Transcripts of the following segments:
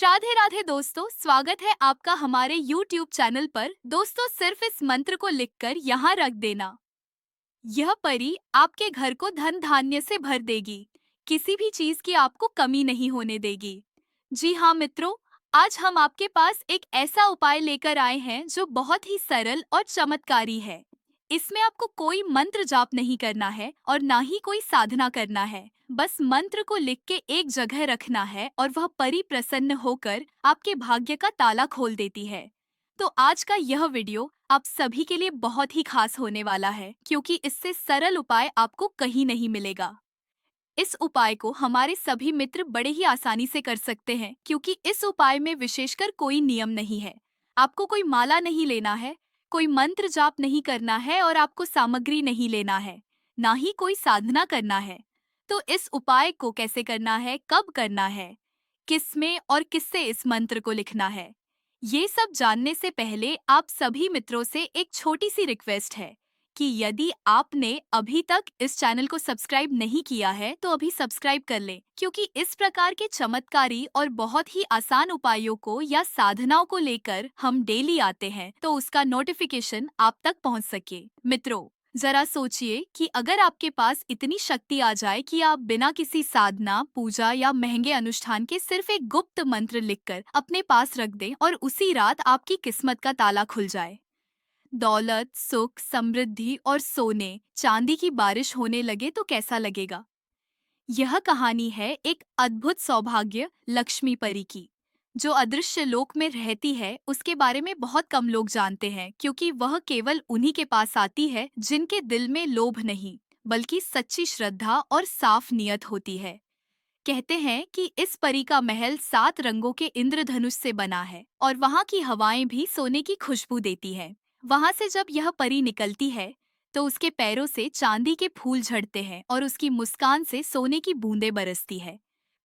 राधे राधे दोस्तों, स्वागत है आपका हमारे YouTube चैनल पर। दोस्तों, सिर्फ इस मंत्र को लिखकर यहाँ रख देना। यह परी आपके घर को धन धान्य से भर देगी। किसी भी चीज की आपको कमी नहीं होने देगी। जी हाँ मित्रों, आज हम आपके पास एक ऐसा उपाय लेकर आए हैं जो बहुत ही सरल और चमत्कारी है। इसमें आपको कोई मंत्र जाप नहीं करना है और ना ही कोई साधना करना है। बस मंत्र को लिख के एक जगह रखना है और वह परी प्रसन्न होकर आपके भाग्य का ताला खोल देती है। तो आज का यह वीडियो आप सभी के लिए बहुत ही खास होने वाला है, क्योंकि इससे सरल उपाय आपको कहीं नहीं मिलेगा। इस उपाय को हमारे सभी मित्र बड़े ही आसानी से कर सकते हैं, क्योंकि इस उपाय में विशेषकर कोई नियम नहीं है। आपको कोई माला नहीं लेना है, कोई मंत्र जाप नहीं करना है और आपको सामग्री नहीं लेना है, ना ही कोई साधना करना है। तो इस उपाय को कैसे करना है, कब करना है, किसमें और किससे इस मंत्र को लिखना है, ये सब जानने से पहले आप सभी मित्रों से एक छोटी सी रिक्वेस्ट है कि यदि आपने अभी तक इस चैनल को सब्सक्राइब नहीं किया है तो अभी सब्सक्राइब कर लें, क्योंकि इस प्रकार के चमत्कारी और बहुत ही आसान उपायों को या साधनाओं को लेकर हम डेली आते हैं, तो उसका नोटिफिकेशन आप तक पहुंच सके। मित्रों, जरा सोचिए कि अगर आपके पास इतनी शक्ति आ जाए कि आप बिना किसी साधना, पूजा या महंगे अनुष्ठान के सिर्फ एक गुप्त मंत्र लिखकर अपने पास रख दें और उसी रात आपकी किस्मत का ताला खुल जाए। दौलत, सुख, समृद्धि और सोने चांदी की बारिश होने लगे तो कैसा लगेगा। यह कहानी है एक अद्भुत सौभाग्य लक्ष्मी परी की, जो अदृश्य लोक में रहती है। उसके बारे में बहुत कम लोग जानते हैं, क्योंकि वह केवल उन्हीं के पास आती है जिनके दिल में लोभ नहीं, बल्कि सच्ची श्रद्धा और साफ नियत होती है। कहते हैं कि इस परी का महल 7 रंगों के इंद्रधनुष से बना है और वहाँ की हवाएं भी सोने की खुशबू देती है। वहाँ से जब यह परी निकलती है तो उसके पैरों से चांदी के फूल झड़ते हैं और उसकी मुस्कान से सोने की बूंदें बरसती है।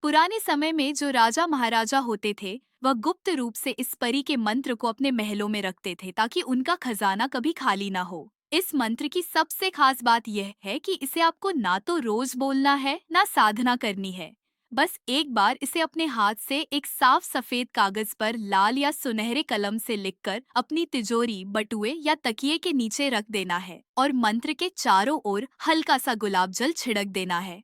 पुराने समय में जो राजा महाराजा होते थे, वह गुप्त रूप से इस परी के मंत्र को अपने महलों में रखते थे, ताकि उनका खजाना कभी खाली ना हो। इस मंत्र की सबसे खास बात यह है कि इसे आपको ना तो रोज बोलना है, ना साधना करनी है। बस एक बार इसे अपने हाथ से एक साफ सफेद कागज पर लाल या सुनहरे कलम से लिखकर अपनी तिजोरी, बटुए या तकिए के नीचे रख देना है और मंत्र के चारों ओर हल्का सा गुलाब जल छिड़क देना है।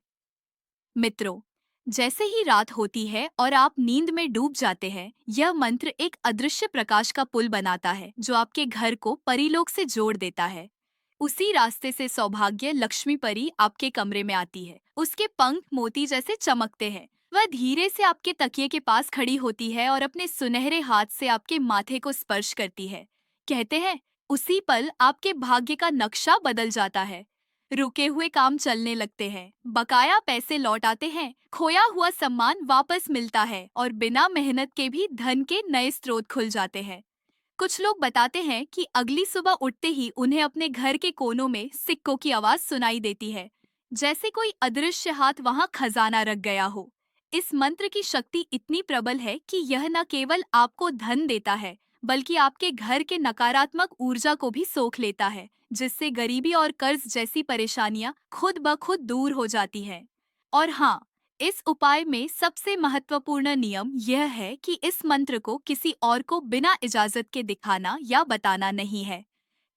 मित्रों, जैसे ही रात होती है और आप नींद में डूब जाते हैं, यह मंत्र एक अदृश्य प्रकाश का पुल बनाता है जो आपके घर को परीलोक से जोड़ देता है। उसी रास्ते से सौभाग्य लक्ष्मी परी आपके कमरे में आती है। उसके पंख मोती जैसे चमकते हैं। वह धीरे से आपके तकिए के पास खड़ी होती है और अपने सुनहरे हाथ से आपके माथे को स्पर्श करती है। कहते हैं, उसी पल आपके भाग्य का नक्शा बदल जाता है। रुके हुए काम चलने लगते हैं, बकाया पैसे लौट आते हैं, खोया हुआ सम्मान वापस मिलता है और बिना मेहनत के भी धन के नए स्रोत खुल जाते हैं। कुछ लोग बताते हैं कि अगली सुबह उठते ही उन्हें अपने घर के कोनों में सिक्कों की आवाज सुनाई देती है, जैसे कोई अदृश्य हाथ वहां खजाना रख गया हो। इस मंत्र की शक्ति इतनी प्रबल है कि यह न केवल आपको धन देता है, बल्कि आपके घर के नकारात्मक ऊर्जा को भी सोख लेता है, जिससे गरीबी और कर्ज जैसी परेशानियां खुद ब खुद दूर हो जाती हैं। और हाँ, इस उपाय में सबसे महत्वपूर्ण नियम यह है कि इस मंत्र को किसी और को बिना इजाजत के दिखाना या बताना नहीं है,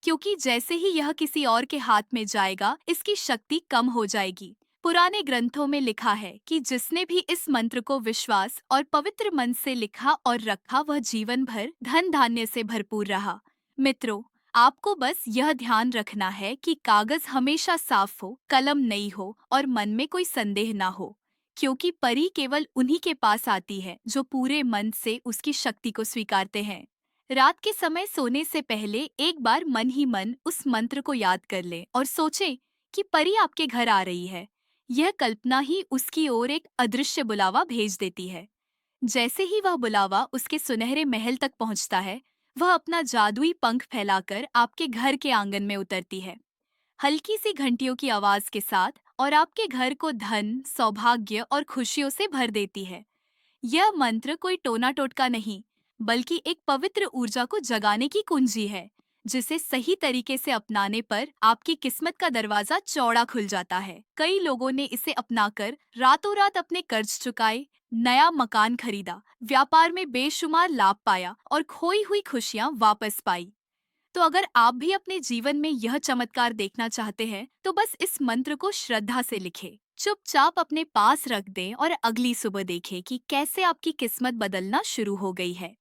क्योंकि जैसे ही यह किसी और के हाथ में जाएगा, इसकी शक्ति कम हो जाएगी। पुराने ग्रंथों में लिखा है कि जिसने भी इस मंत्र को विश्वास और पवित्र मन से लिखा और रखा, वह जीवन भर धन धान्य से भरपूर रहा। मित्रों, आपको बस यह ध्यान रखना है कि कागज हमेशा साफ हो, कलम नई हो और मन में कोई संदेह ना हो, क्योंकि परी केवल उन्हीं के पास आती है जो पूरे मन से उसकी शक्ति को स्वीकारते हैं। रात के समय सोने से पहले एक बार मन ही मन उस मंत्र को याद कर लें और सोचें कि परी आपके घर आ रही है। यह कल्पना ही उसकी ओर एक अदृश्य बुलावा भेज देती है। जैसे ही वह बुलावा उसके सुनहरे महल तक पहुंचता है, वह अपना जादुई पंख फैलाकर आपके घर के आंगन में उतरती है, हल्की सी घंटियों की आवाज के साथ, और आपके घर को धन, सौभाग्य और खुशियों से भर देती है। यह मंत्र कोई टोना टोटका नहीं, बल्कि एक पवित्र ऊर्जा को जगाने की कुंजी है, जिसे सही तरीके से अपनाने पर आपकी किस्मत का दरवाजा चौड़ा खुल जाता है। कई लोगों ने इसे अपनाकर रातों रात अपने कर्ज चुकाए, नया मकान खरीदा, व्यापार में बेशुमार लाभ पाया और खोई हुई खुशियां वापस पाई। तो अगर आप भी अपने जीवन में यह चमत्कार देखना चाहते हैं, तो बस इस मंत्र को श्रद्धा से लिखें, चुपचाप अपने पास रख दें और अगली सुबह देखें कि कैसे आपकी किस्मत बदलना शुरू हो गई है।